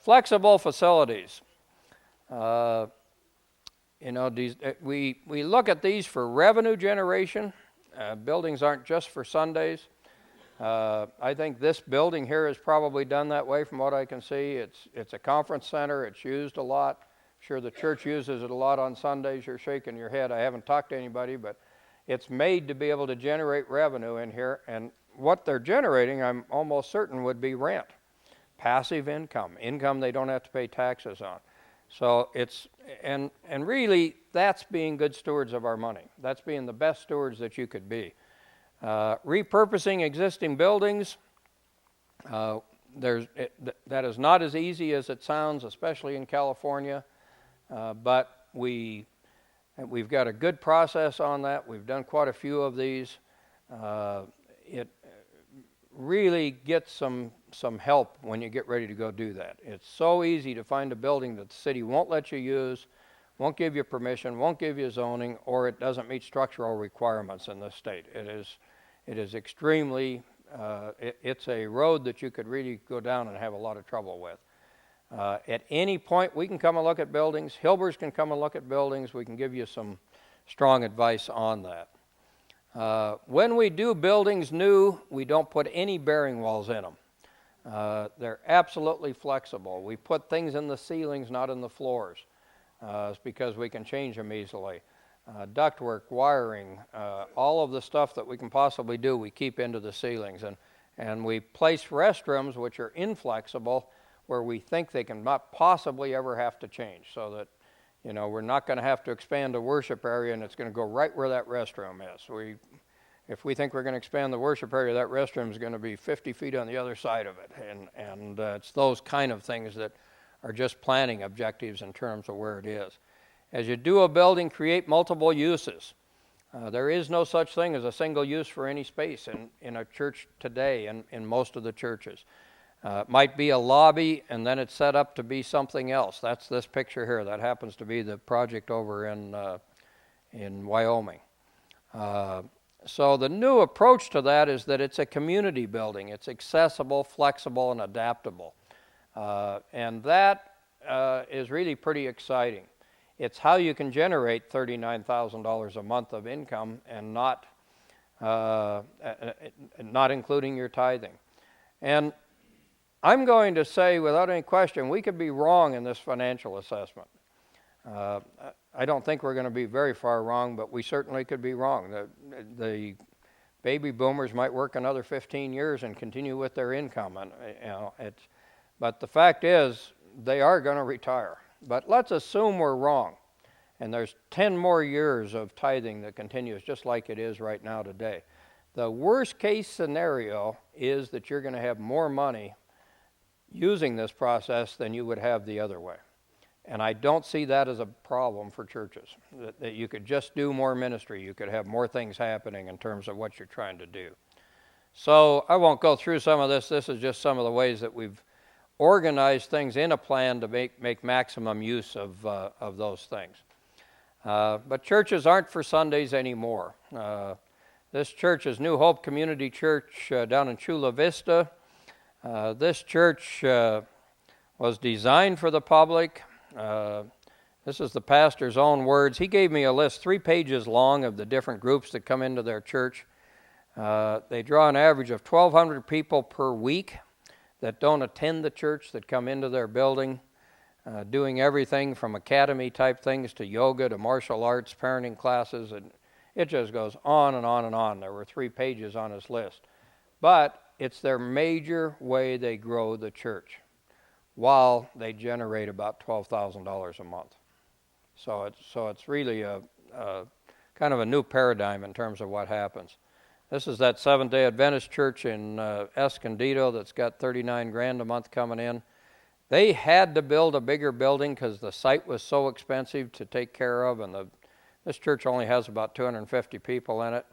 Flexible facilities. We look at these for revenue generation. Buildings aren't just for Sundays. I think this building here is probably done that way from what I can see. It's a conference center. It's used a lot. I'm sure the church uses it a lot on Sundays. You're shaking your head. I haven't talked to anybody, but it's made to be able to generate revenue in here. And what they're generating, I'm almost certain, would be rent, passive income they don't have to pay taxes on. So and really, that's being good stewards of our money. That's being the best stewards that you could be. Repurposing existing buildings, that is not as easy as it sounds, especially in California, but we've got a good process on that. We've done quite a few of these. It really gets some help when you get ready to go do that. It's so easy to find a building that the city won't let you use, won't give you permission, won't give you zoning, or it doesn't meet structural requirements in this state. It is extremely, it's a road that you could really go down and have a lot of trouble with. At any point, we can come and look at buildings. Hilbers can come and look at buildings. We can give you some strong advice on that. When we do buildings new, we don't put any bearing walls in them. They're absolutely flexible. We put things in the ceilings, not in the floors. It's because we can change them easily. Ductwork, wiring, all of the stuff that we can possibly do, we keep into the ceilings. And we place restrooms, which are inflexible, where we think they can not possibly ever have to change, so that we're not going to have to expand a worship area and it's going to go right where that restroom is. If we think we're going to expand the worship area, that restroom is going to be 50 feet on the other side of it. And it's those kind of things that are just planning objectives in terms of where it is. As you do a building, create multiple uses. There is no such thing as a single use for any space in a church today, in most of the churches. It might be a lobby, and then it's set up to be something else. That's this picture here. That happens to be the project over in Wyoming. So the new approach to that is that it's a community building. It's accessible, flexible, and adaptable. And that is really pretty exciting. It's how you can generate $39,000 a month of income and not including your tithing. And I'm going to say, without any question, we could be wrong in this financial assessment. I don't think we're going to be very far wrong, but we certainly could be wrong. The baby boomers might work another 15 years and continue with their income. But the fact is, they are going to retire. But let's assume we're wrong. And there's 10 more years of tithing that continues just like it is right now today. The worst case scenario is that you're going to have more money using this process than you would have the other way. And I don't see that as a problem for churches, that you could just do more ministry. You could have more things happening in terms of what you're trying to do. So I won't go through some of this. This is just some of the ways that we've organized things in a plan to make maximum use of those things. But churches aren't for Sundays anymore. This church is New Hope Community Church down in Chula Vista. This church was designed for the public. This is the pastor's own words. He gave me a list 3 pages long of the different groups that come into their church. They draw an average of 1,200 people per week that don't attend the church, that come into their building, doing everything from academy type things to yoga to martial arts, parenting classes, and it just goes on and on and on. There were 3 pages on his list. But it's their major way they grow the church, while they generate about $12,000 a month. So it's really a kind of a new paradigm in terms of what happens. This is that Seventh-day Adventist church in Escondido that's got $39,000 a month coming in. They had to build a bigger building because the site was so expensive to take care of, and this church only has about 250 people in it.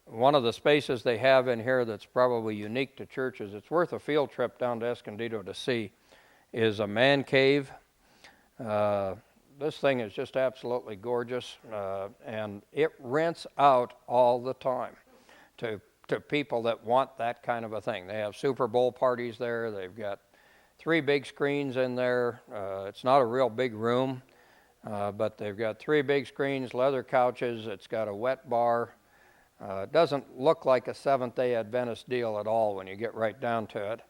One of the spaces they have in here that's probably unique to churches, it's worth a field trip down to Escondido to see, is a man cave. This thing is just absolutely gorgeous, and it rents out all the time to people that want that kind of a thing. They have Super Bowl parties there. They've got 3 big screens in there. It's not a real big room, but they've got 3 big screens, leather couches. It's got a wet bar. It doesn't look like a Seventh-day Adventist deal at all when you get right down to it.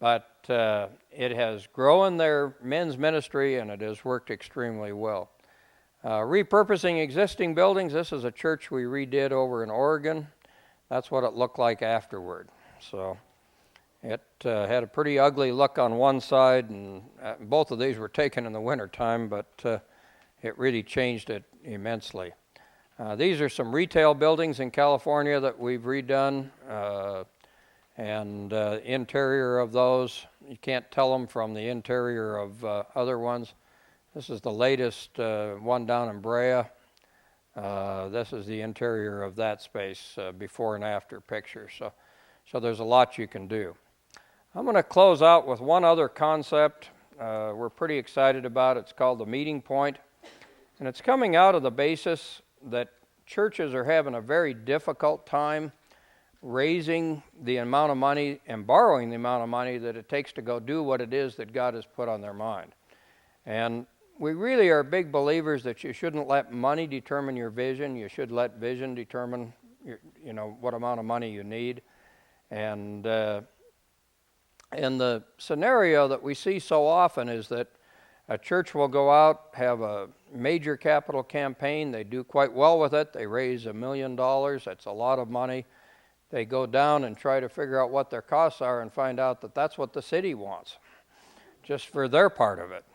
But it has grown their men's ministry, and it has worked extremely well. Repurposing existing buildings. This is a church we redid over in Oregon. That's what it looked like afterward. So it had a pretty ugly look on one side, and both of these were taken in the wintertime, but it really changed it immensely. These are some retail buildings in California that we've redone, and interior of those, you can't tell them from the interior of other ones. This is the latest one down in Brea. This is the interior of that space, before and after pictures. So there's a lot you can do. I'm going to close out with one other concept we're pretty excited about. It's called the meeting point. And it's coming out of the basis that churches are having a very difficult time raising the amount of money and borrowing the amount of money that it takes to go do what it is that God has put on their mind. And we really are big believers that you shouldn't let money determine your vision. You should let vision determine what amount of money you need. And the scenario that we see so often is that a church will go out, have a major capital campaign. They do quite well with it. They raise $1 million. That's a lot of money. They go down and try to figure out what their costs are and find out that that's what the city wants, just for their part of it.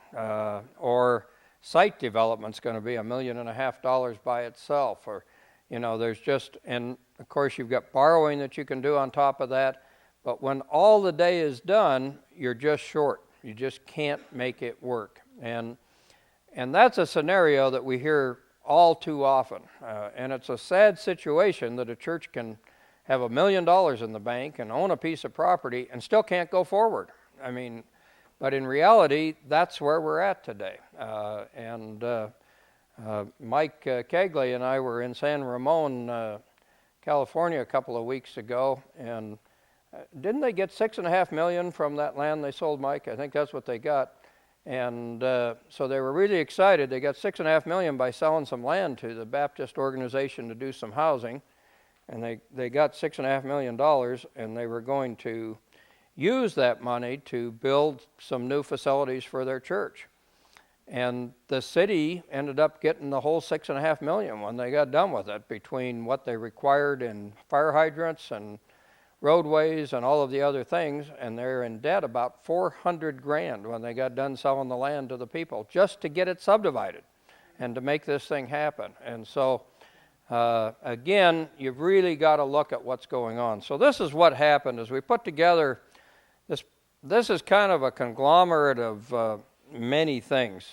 Or site development's going to be $1.5 million by itself. Or, there's just, and of course you've got borrowing that you can do on top of that. But when all the day is done, you're just short. You just can't make it work. And that's a scenario that we hear all too often. And it's a sad situation that a church can have $1 million in the bank and own a piece of property and still can't go forward. But in reality, that's where we're at today. Mike Kegley and I were in San Ramon, California a couple of weeks ago, and didn't they get $6.5 million from that land they sold, Mike? I think that's what they got. And so they were really excited. They got $6.5 million by selling some land to the Baptist organization to do some housing. And they got $6.5 million, and they were going to use that money to build some new facilities for their church. And the city ended up getting the whole $6.5 million when they got done with it, between what they required in fire hydrants and roadways and all of the other things, and they're in debt about $400,000 when they got done selling the land to the people just to get it subdivided and to make this thing happen. And so again, you've really got to look at what's going on. So this is what happened as we put together this. This is kind of a conglomerate of many things.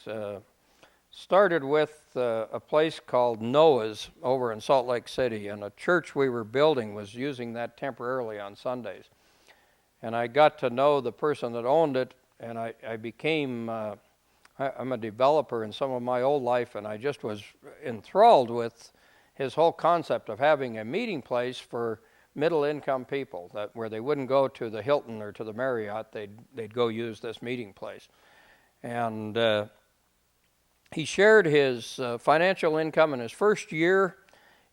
Started with a place called Noah's over in Salt Lake City, and a church we were building was using that temporarily on Sundays. And I got to know the person that owned it, and I became, I'm a developer in some of my old life, and I just was enthralled with his whole concept of having a meeting place for middle-income people, that where they wouldn't go to the Hilton or to the Marriott, they'd go use this meeting place. And he shared his financial income in his first year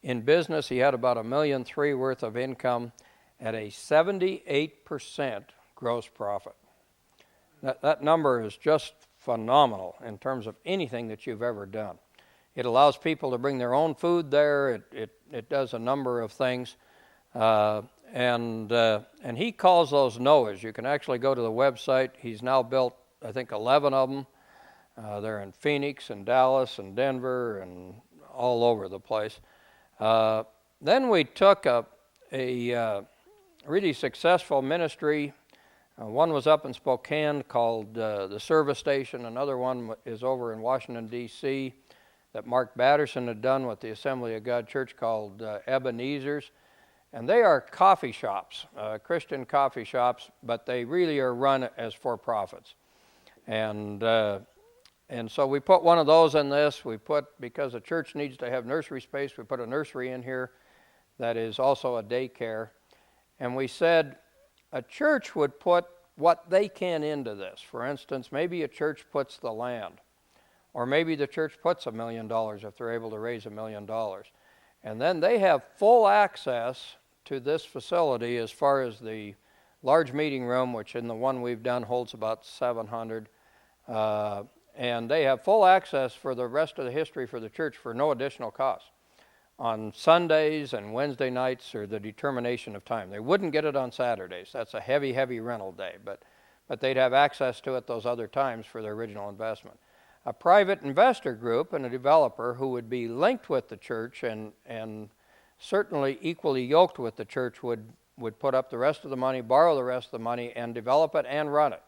in business. He had about $1.3 million worth of income at a 78% gross profit. That number is just phenomenal in terms of anything that you've ever done. It allows people to bring their own food there. It does a number of things. And he calls those Noahs. You can actually go to the website. He's now built, I think, 11 of them. They're in Phoenix and Dallas and Denver and all over the place. Then we took a really successful ministry. One was up in Spokane called the Service Station. Another one is over in Washington, D.C., that Mark Batterson had done with the Assembly of God Church called Ebenezer's. And they are coffee shops, Christian coffee shops, but they really are run as for-profits. And so we put one of those in this. Because the church needs to have nursery space, we put a nursery in here that is also a daycare. And we said a church would put what they can into this. For instance, maybe a church puts the land, or maybe the church puts $1 million if they're able to raise $1 million. And then they have full access to this facility as far as the large meeting room, which in the one we've done holds about 700. And they have full access for the rest of the history for the church for no additional cost. On Sundays and Wednesday nights or the determination of time. They wouldn't get it on Saturdays. That's a heavy, heavy rental day. But they'd have access to it those other times for their original investment. A private investor group and a developer who would be linked with the church and certainly equally yoked with the church would put up the rest of the money, borrow the rest of the money, and develop it and run it.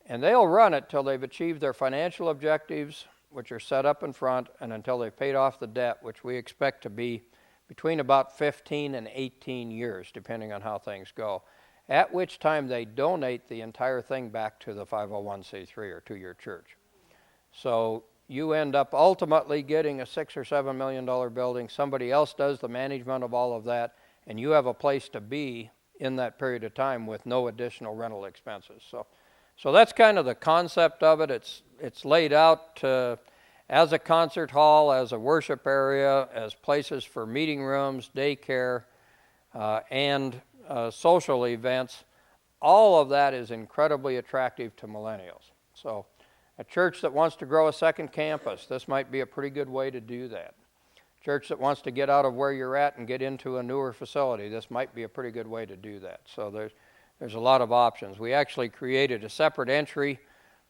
And they'll run it till they've achieved their financial objectives, which are set up in front, and until they've paid off the debt, which we expect to be between about 15 and 18 years, depending on how things go, at which time they donate the entire thing back to the 501c3 or to your church. So you end up ultimately getting a $6 or $7 million building. Somebody else does the management of all of that, and you have a place to be in that period of time with no additional rental expenses. So that's kind of the concept of it. It's laid out as a concert hall, as a worship area, as places for meeting rooms, daycare, and social events. All of that is incredibly attractive to millennials. So a church that wants to grow a second campus, this might be a pretty good way to do that. Church that wants to get out of where you're at and get into a newer facility, this might be a pretty good way to do that. So there's a lot of options. We actually created a separate entry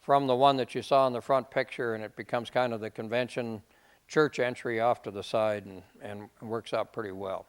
from the one that you saw in the front picture, and it becomes kind of the convention church entry off to the side and works out pretty well.